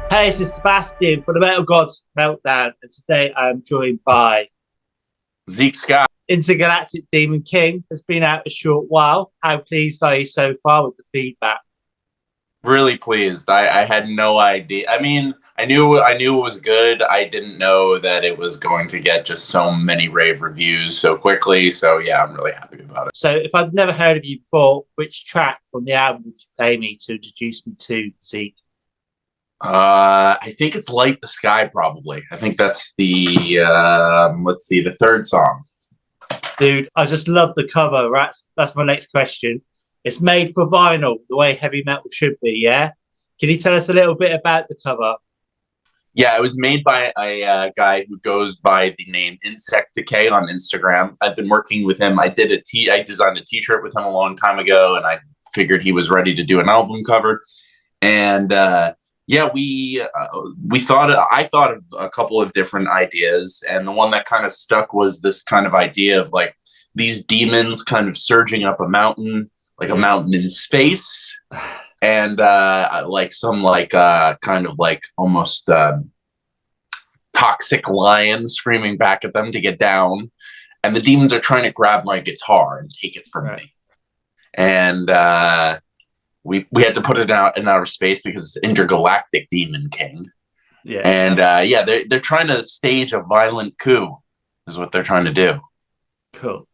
Hey, this is Sebastian for the Metal Gods Meltdown, and today I'm joined by Zeke Scott. Intergalactic Demon King. Has been out a short while. How pleased are you so far with the feedback? Really pleased. I had no idea. I mean, I knew it was good. I didn't know that it was going to get just so many rave reviews so quickly. So yeah, I'm really happy about it. So, if I've never heard of you before, which track from the album would you play me to introduce me to Zeke? I think it's Light the Sky, probably. I think that's the let's see, the third song. Dude, I just love the cover. Right? That's my next question. It's made for vinyl, the way heavy metal should be, yeah? Can you tell us a little bit about the cover? Yeah, it was made by a guy who goes by the name Insect Decay on Instagram. I've been working with him. I designed a T-shirt with him a long time ago, and I figured he was ready to do an album cover. And yeah, we thought I thought of a couple of different ideas, and the one that kind of stuck was this kind of idea of like these demons kind of surging up a mountain, like a mountain in space, and like some like kind of like almost toxic lion screaming back at them to get down, and the demons are trying to grab my guitar and take it from me, and we had to put it out in outer space because it's intergalactic demon king. Yeah. And yeah, they're trying to stage a violent coup, is what they're trying to do. Cool.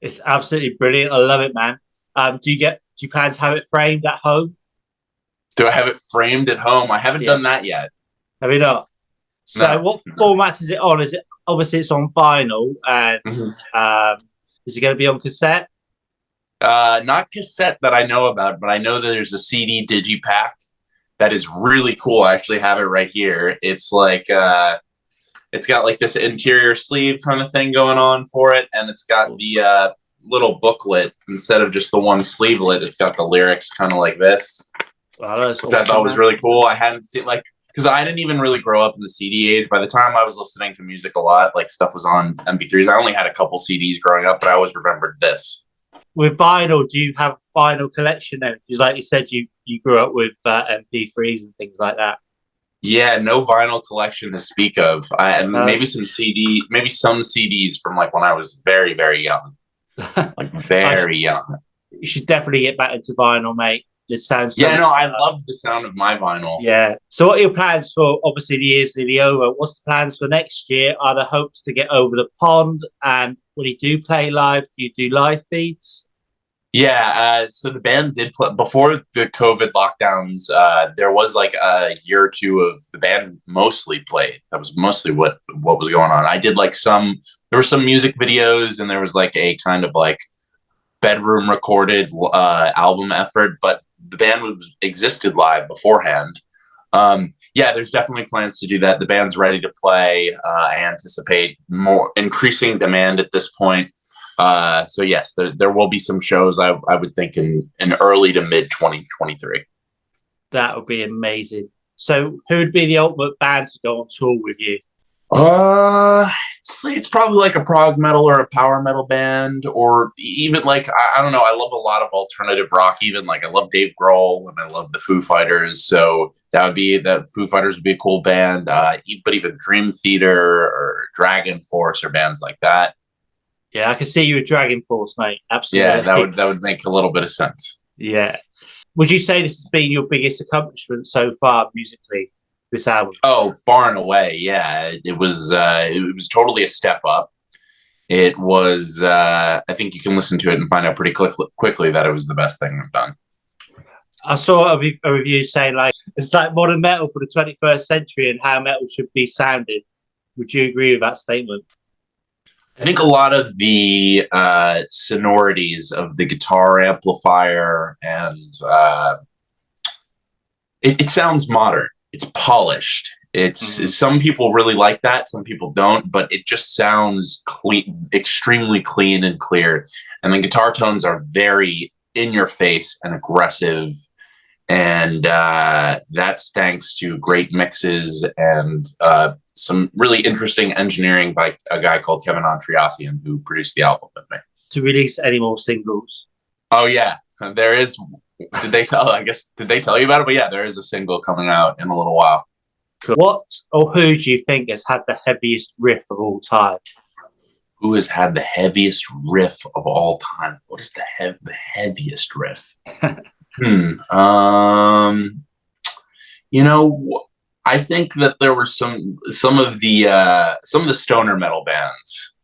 It's absolutely brilliant. I love it, man. Do you plan to have it framed at home? Do I have it framed at home? I haven't done that yet. Have you not? So No. what formats is it on? Is it obviously it's on vinyl and is it going to be on cassette? Not cassette that I know about, but I know that there's a CD digipack that is really cool. I actually have it right here. It's like it's got like this interior sleeve kind of thing going on for it, and it's got the little booklet instead of just the one sleevelet. It's got the lyrics kind of like this, which I thought was really cool. I hadn't seen like because I didn't even really grow up in the CD age. By the time I was listening to music a lot, like stuff was on MP3s. I only had a couple CDs growing up, but I always remembered this. With vinyl, do you have vinyl collection then? Because like you said, you grew up with MP3s and things like that. Yeah, no vinyl collection to speak of. Maybe some some CDs from like when I was very, very young, like very young. You should definitely get back into vinyl, mate. It sounds I love the sound of my vinyl. Yeah. So, what are your plans for? Obviously, the year's nearly over. What's the plans for next year? Are the hopes to get over the pond? And when you do play live, do you do live feeds? Yeah, so the band did play before the COVID lockdowns. There was like a year or two of the band mostly played. That was mostly what was going on. I did like there were some music videos, and there was like a kind of like bedroom recorded album effort, but the band existed live beforehand. Yeah, there's definitely plans to do that. The band's ready to play. I anticipate more increasing demand at this point. So yes, there will be some shows I would think in early to mid 2023. That would be amazing. So who would be the ultimate band to go on tour with you? It's probably like a prog metal or a power metal band, or even like I don't know. I love a lot of alternative rock. Even like I love Dave Grohl and I love the Foo Fighters. So that Foo Fighters would be a cool band. But even Dream Theater or Dragon Force or bands like that. Yeah, I can see you with Dragon Force, mate. Absolutely. Yeah, that would make a little bit of sense. Yeah. Would you say this has been your biggest accomplishment so far musically, this album? Oh, far and away, yeah. It was totally a step up. It was I think you can listen to it and find out pretty quickly that it was the best thing I've done. I saw a review saying like it's like modern metal for the 21st century and how metal should be sounded. Would you agree with that statement? I think a lot of the sonorities of the guitar amplifier and it sounds modern. It's polished. Some people really like that. Some people don't, but it just sounds clean, extremely clean and clear. And the guitar tones are very in your face and aggressive. And that's thanks to great mixes and some really interesting engineering by a guy called Kevin Andreassian, who produced the album with me. To release any more singles? Oh yeah, there is. Did they tell you about it? But yeah, there is a single coming out in a little while. Cool. What or who do you think has had the heaviest riff of all time? Who has had the heaviest riff of all time? What is the heaviest riff? You know, I think that there were some of the stoner metal bands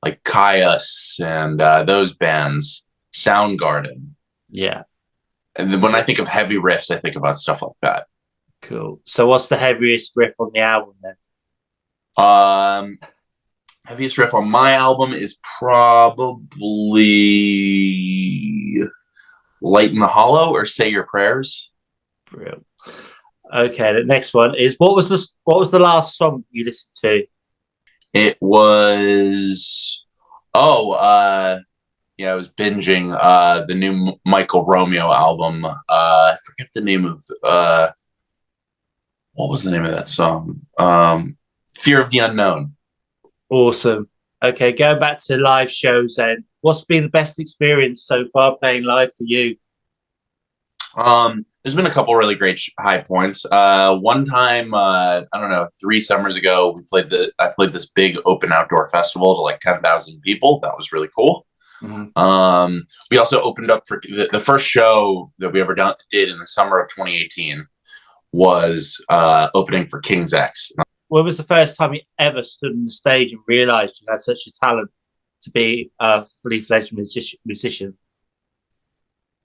like Caius and those bands, Soundgarden. Yeah. And then when I think of heavy riffs, I think about stuff like that. Cool. So what's the heaviest riff on the album then? Heaviest riff on my album is probably Light in the Hollow or Say Your Prayers. Brilliant. Okay, the next one is what was the last song you listened to? It was I was binging the new Michael Romeo album. I forget the name of what was the name of that song? Fear of the Unknown. Awesome. Okay, going back to live shows then. What's been the best experience so far playing live for you? There's been a couple really great high points. One time, I don't know, 3 summers ago, I played this big open outdoor festival to like 10,000 people. That was really cool. Mm-hmm. We also opened up for the first show that we ever did in the summer of 2018 was opening for King's X. When was the first time you ever stood on the stage and realized you had such a talent to be a fully fledged musician?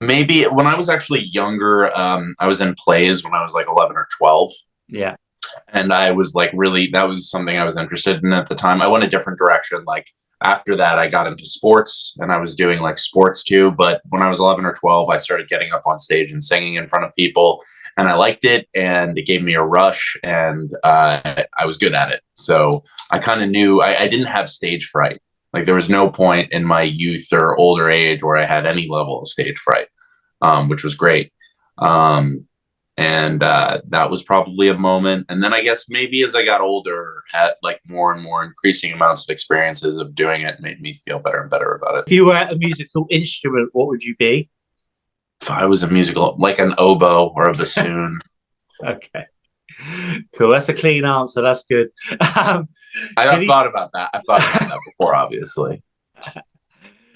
Maybe when I was actually younger, I was in plays when I was like 11 or 12. Yeah. And I was like, that was something I was interested in at the time. I went a different direction. Like after that, I got into sports and I was doing like sports too. But when I was 11 or 12, I started getting up on stage and singing in front of people. And I liked it and it gave me a rush and I was good at it. So I kind of knew I didn't have stage fright. Like there was no point in my youth or older age where I had any level of stage fright, which was great. And that was probably a moment. And then I guess maybe as I got older, had like more and more increasing amounts of experiences of doing it made me feel better and better about it. If you were a musical instrument, what would you be? If I was a musical, like an oboe or a bassoon. Okay. Cool. That's a clean answer. That's good. I've thought about that. I've thought about that before, obviously.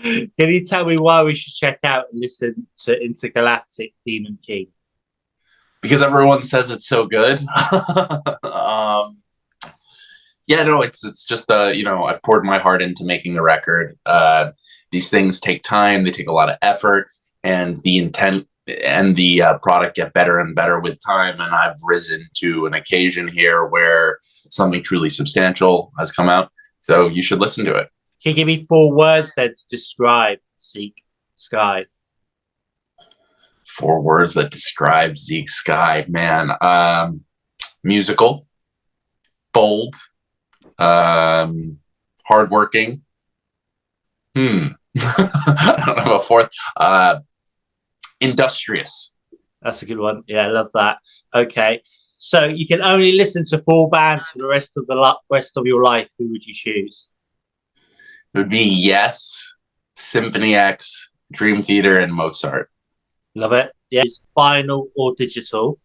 Can you tell me why we should check out and listen to Intergalactic Demon King? Because everyone says it's so good. It's just I poured my heart into making the record. These things take time. They take a lot of effort, and the intent and the product get better and better with time. And I've risen to an occasion here where something truly substantial has come out. So you should listen to it. Can you give me 4 words then to describe Zeke Sky? 4 words that describe Zeke Sky, man. Musical, bold, hardworking. I don't have a 4th. Industrious. That's a good one. Yeah, I love that. Okay, so you can only listen to 4 bands for the rest of your life. Who would you choose? It would be Yes, Symphony X, Dream Theater, and Mozart. Love it. Yes. Vinyl or digital?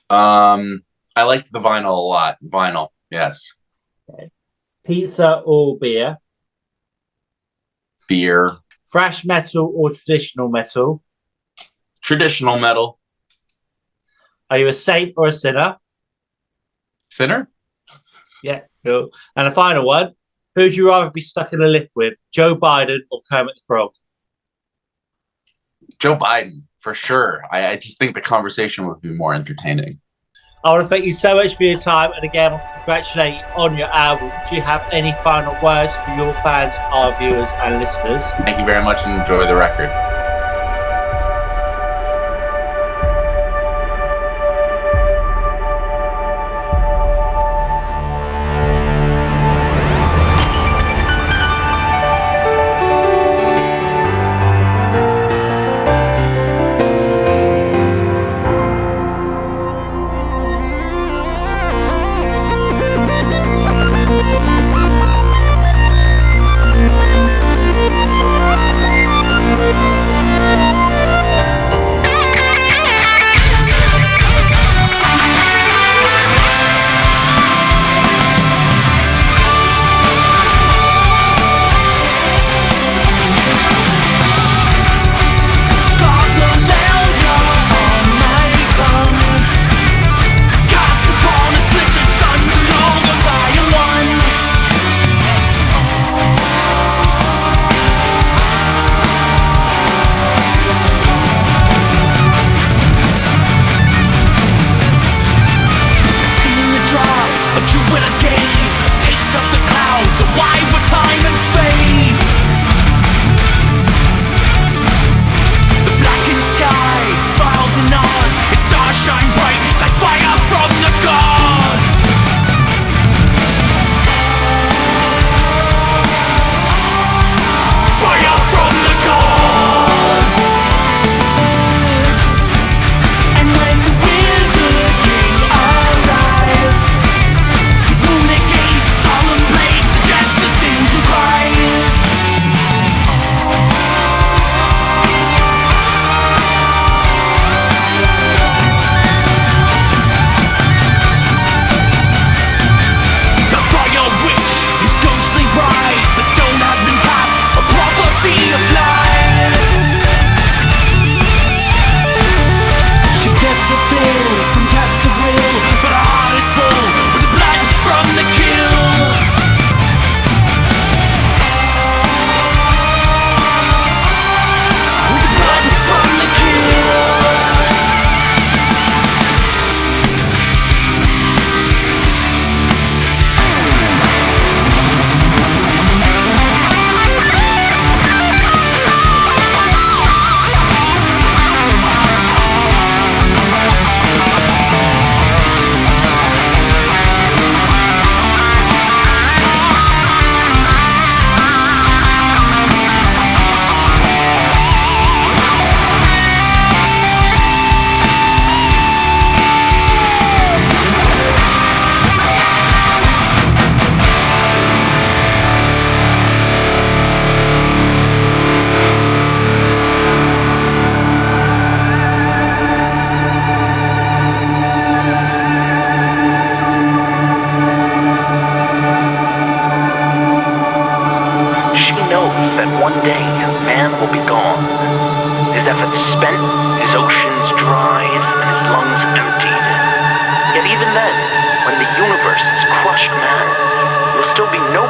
I liked the vinyl a lot. Vinyl, yes. Okay. Pizza or beer? Beer. Thrash metal or traditional metal? Traditional metal. Are you a saint or a sinner? Sinner? Yeah, cool. And the final one, who'd you rather be stuck in a lift with, Joe Biden or Kermit the Frog? Joe Biden, for sure. I just think the conversation would be more entertaining. I want to thank you so much for your time. And again, I want to congratulate you on your album. Do you have any final words for your fans, our viewers and listeners? Thank you very much and enjoy the record. We'll be right back.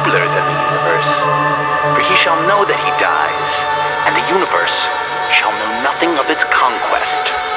nobler than the universe. For he shall know that he dies, and the universe shall know nothing of its conquest.